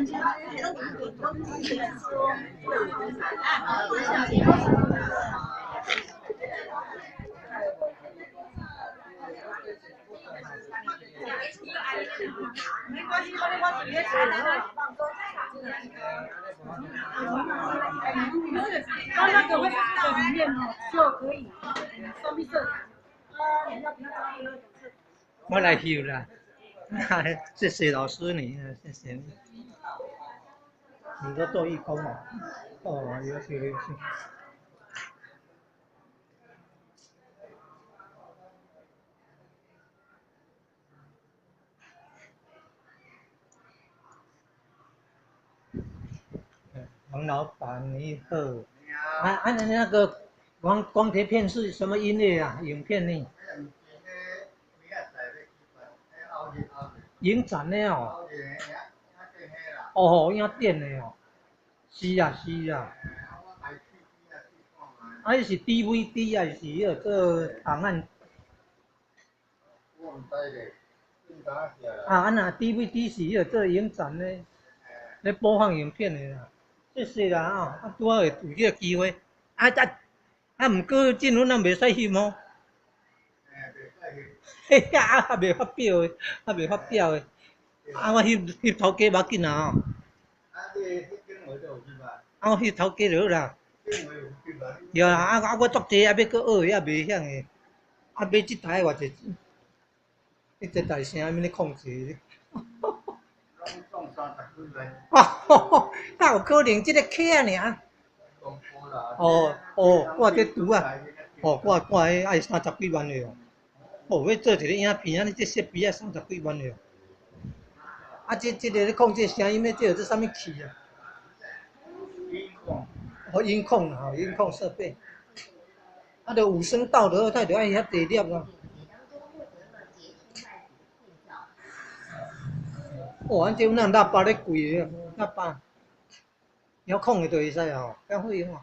没关系，我直接查了。它那个会在里面哦，就可以封闭色。你要不要加一个？我来修啦，谢谢老师你，谢谢你。你都做义工哦？哦，优秀优秀。王老板你好。那个光碟片是什么音乐啊？影片呢？影展的哦。哦，影展的哦。是啊是啊。啊，是 DVD 还是迄个做档案？我唔知咧，啊，那 DVD 是迄个做影展咧，咧播放影片的啦。谢谢啦啊，拄好会有这个机会。毋过进入咱袂使翕哦。嘿呀，还袂发表的，还袂发表的。啊，我翕头家无紧啊吼。啊，我翕头家就好啦。对啊，我足济还要搁学，还袂晓诶。啊，买即台偌济？你这大声安尼控制？哪有可能？即个客尔。我这图啊，我迄爱30几万的哦。要做一个影片，你这设备要30几万的哦。啊，这个咧控制声音的，这是啥物器啊？音控啊，音控设备。啊，着5声道的，他着爱遐地粒咯。咱这有那喇叭咧贵的，喇叭遥控的就会使哦，较好用哦。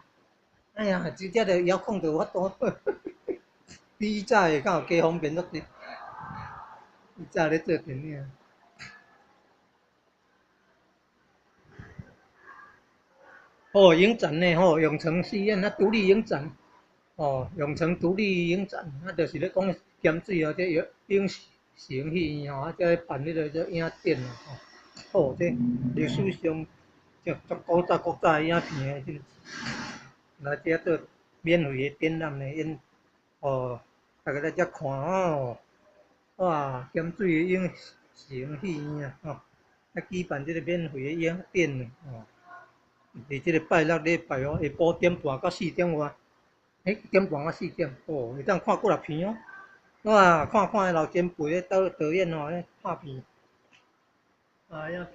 哎呀，真正着遥控着有法度，比早的较有加方便足济。以早咧做电影。哦，影展呢？永城戏院啊，独立影展。永城独立影展，就是咧讲咸水这影城戏院啊，这办迄个影展啊。这历史上足古早的影片的，来这做免费的展览的大家来这看哇，咸水的影城戏院啊，举办这个免费的影展伫这个拜六礼拜下晡点半到4点外，1点半到4点，会当看几啊片哦。哇，看老前辈咧导演咧拍片，影片